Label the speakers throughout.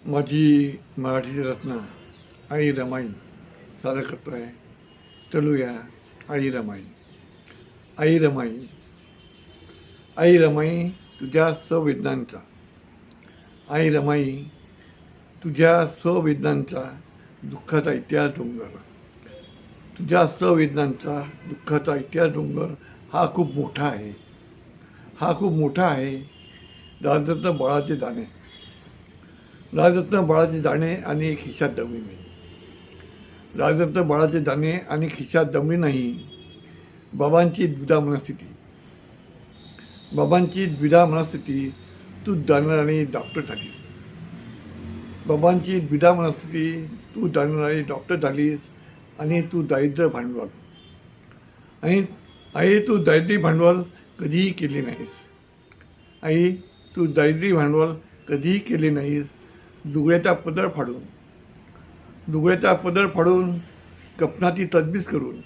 Speaker 1: माझी मराठीची रचना आई रमाई सादर करतो आहे. चलूया आई रमाई. आई रमाई, आई रमाई तुझ्या संवेदनांचा, आई रमाई तुझ्या संवेदनांचा दुःखाचा इतिहास डोंगर, तुझ्या संवेदनांचा दुःखाचा इतिहास डोंगर हा खूप मोठा आहे, हा खूप मोठा आहे. राजरत्न बाळाचे दाणे, राजरत्न बाळाचे दाणे आणि खिशात दमली नाही. राजरत्न बाळाचे दाणे आणि खिशात दमली नाही. बाबांची द्विधा मनस्थिती, बाबांची द्विधा मनस्थिती, तू जाणणारी डॉक्टर झालीस. बाबांची द्विधा मनस्थिती, तू जाणणारी डॉक्टर झालीस. आणि तू दारिद्र्य भांडवल, आणि आई तू दारिद्र्य भांडवल कधीही केले नाहीस. आई तू दारिद्र्य भांडवल कधीही केले नाहीस. दुगड्याचा पदर फाडून, दुगड्याचा पदर फाडून कपनाची तजबीज करून,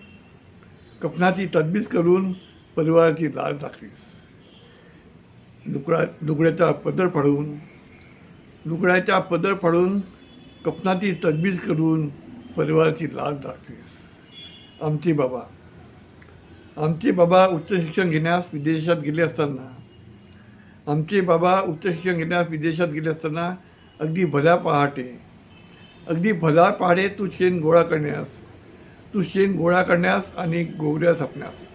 Speaker 1: कपनाची तजबीज करून परिवाराची लाज राखलीस. दुगड्याचा पदर फाडून, दुगड्याचा पदर फाडून कपनाची तजबीज करून परिवाराची लाज राखलीस. आमचे बाबा, आमचे बाबा उच्च शिक्षण घेण्यास विदेशात गेले असताना, आमचे बाबा उच्च शिक्षण घेण्यास विदेशात गेले असताना अगदी भल्या पहाटे, अगदी भल्या पहाटे तू शेण गोळा करण्यास, तू शेण गोळा करण्यास आणि गोवऱ्या थापण्यास,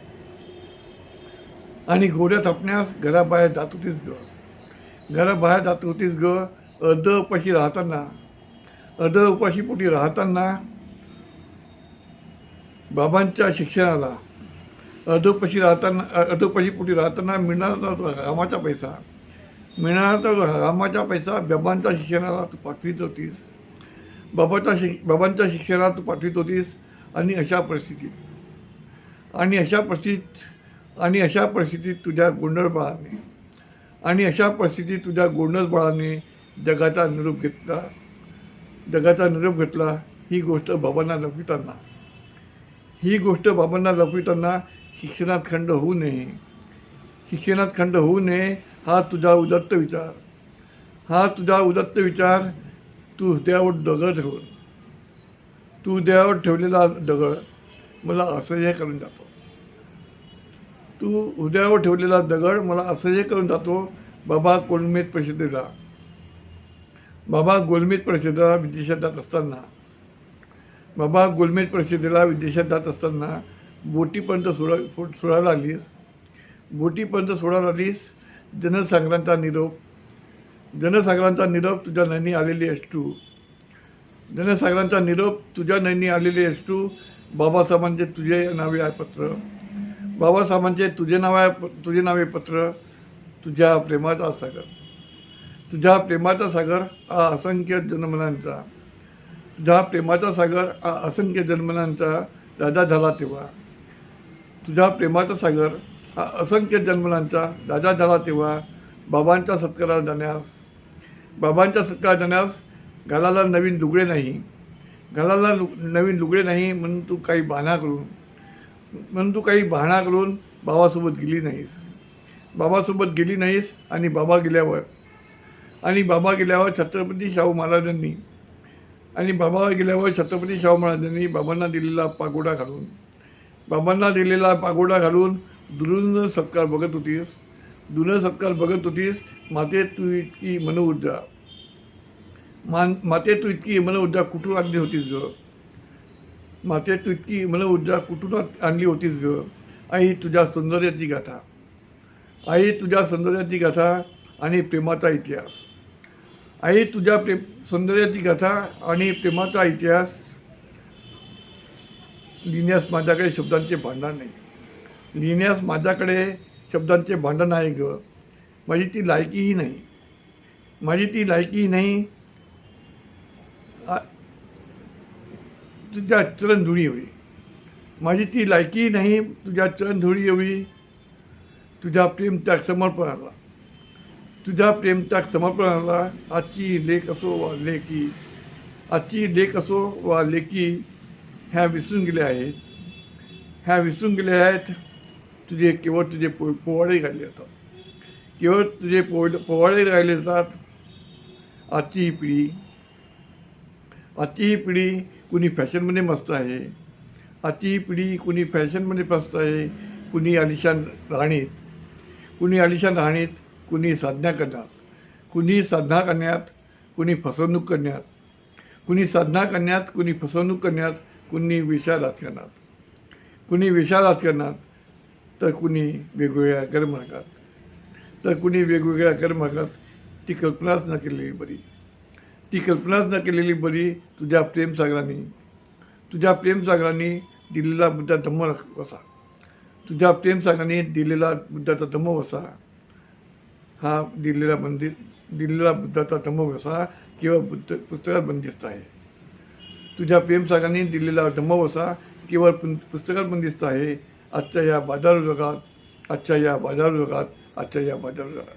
Speaker 1: आणि गोवऱ्या थापण्यास घराबाहेर जात होतीस ग, घराबाहेर जात होतीस ग. अर्ध उपाशी राहताना, अर्ध उपाशी पोटी राहताना बाबांच्या शिक्षणाला, अर्धोपाशी राहताना, अर्धोपाशी पोटी राहताना मिळणारा हरामाचा पैसा, मिळणारा हरामाचा पैसा बाबांच्या शिक्षणाला तू पाठवित होतीस, बाबांच्या शिक्षणाला तू पाठवित होतीस. आणि अशा परिस्थितीत, आणि अशा परिस्थितीत, आणि अशा परिस्थितीत तुझ्या गोंडळ बाळाने, आणि अशा परिस्थितीत तुझ्या गोंडळ बाळाने जगाचा निरोप घेतला, जगाचा निरोप घेतला. ही गोष्ट बाबांना लपविताना, ही गोष्ट बाबांना लपविताना शिक्षणात खंड होऊ नये, शिक्षणात खंड होऊ नये हा तुझा उदात्त विचार, हा तुझा उदात्त विचार तू हृदयावर दगड ठेवून, तू हृदयावर ठेवलेला दगड मला असह्य करून जातो. तू हृदयावर ठेवलेला दगड मला असह्य करून जातो. बाबा गोलमेज परिषदेला, बाबा गोलमेज परिषदेला विदेशात जात असताना, बाबा गोलमेज परिषदेला विदेशात जात असताना बोटीपर्यंत सोडायला आलीस, बोटीपर्यंत सोडायला आलीस. जनसागरांचा निरोप, जनसागरांचा निरोप तुझ्या नैनी आलेली अश्रू, जनसागरांचा निरोप तुझ्या नैनी आलेली अश्रू. बाबासाहेबांचे तुझे नावे आहे पत्र, बाबासाहेबांचे तुझे नावे पत्र. तुझ्या प्रेमाचा सागर, तुझ्या प्रेमाचा सागर हा असंख्य जन्मनांचा, तुझ्या प्रेमाचा सागर हा असंख्य जन्मनांचा राजा झाला तेव्हा, तुझ्या प्रेमाचा सागर हा असंख्य जन्मनांचा राजा झाला तेव्हा. बाबांच्या सत्काराला जाण्यास, बाबांच्या सत्काराला जाण्यास घालायला नवीन लुगडे नाही, घालायला नवीन लुगडे नाही म्हणून तू काही बहाणा करून, म्हणून तू काही बहाणा करून बाबासोबत गेली नाहीस, बाबासोबत गेली नाहीस. आणि बाबा गेल्यावर, आणि बाबा गेल्यावर छत्रपती शाहू महाराजांनी, आणि बाबा गेल्यावर छत्रपती शाहू महाराजांनी बाबांना दिलेला पागोडा घालून, बाबांना दिलेला पागोडा घालून दुरून सत्कार बघत होतीस, दुरून सत्कार बघत होतीस. माते तू इतकी मनऊर्जा, माते तू इतकी मनऊर्जा कुठून आणली होतीस ग, माते तू इतकी मनऊर्जा कुठून आणली होतीस ग. आई तुझ्या सौंदर्याची गाथा, आई तुझ्या सौंदर्याची गाथा आणि प्रेमाचा इतिहास, आई तुझ्या सौंदर्याची गाथा आणि प्रेमाचा इतिहास लिहिण्यास माझ्याकडे शब्दांचे भांडण नाही, लिहिण्यास माझ्याकडे शब्दांचे भांडण आहे ग. माझी ती लायकीही नाही, माझी ती लायकीही नाही. तुझ्या चरणधुळी हवी, माझी ती लायकी नाही. तुझ्या चरणधुळी हवी. तुझ्या प्रेम त्याग समर्पणाला, तुझ्या प्रेम त्याग समर्पणाला. आजची लेख असो वा लेकी, आजची लेख असो वा लेकी ह्या विसरून गेल्या आहेत, ह्या विसरून गेल्या आहेत. तुझे केवळ तुझे पोवाडे राहिले जातात, केवळ तुझे पोवाडे राहिले जातात. आजची ही पिढी आजची ही पिढी कुणी फॅशनमध्ये मस्त आहे, आजची ही पिढी कुणी फॅशनमध्ये मस्त आहे, कुणी आलिशान राहणीत, कुणी साधना करण्यात, कुणी साधना करण्यात, कुणी फसवणूक करण्यात, कुणी साधना करण्यात, कुणी फसवणूक करण्यात, कुणी विषाद राजकारणात, तर कुणी वेगवेगळ्या गैरमार्गात, ती कल्पनाच न केलेली बरी. तुझ्या प्रेमसागरांनी दिलेला बुद्धाचा धम्म वसा, हा दिलेला बुद्धाचा धम्म वसा केवळ पुस्तकात बंदिस्त आहे. तुझ्या प्रेमसागरांनी दिलेला धम्मवसा केवळ पुस्तकात बंदिस्त आहे. आजच्या या बाजार जगात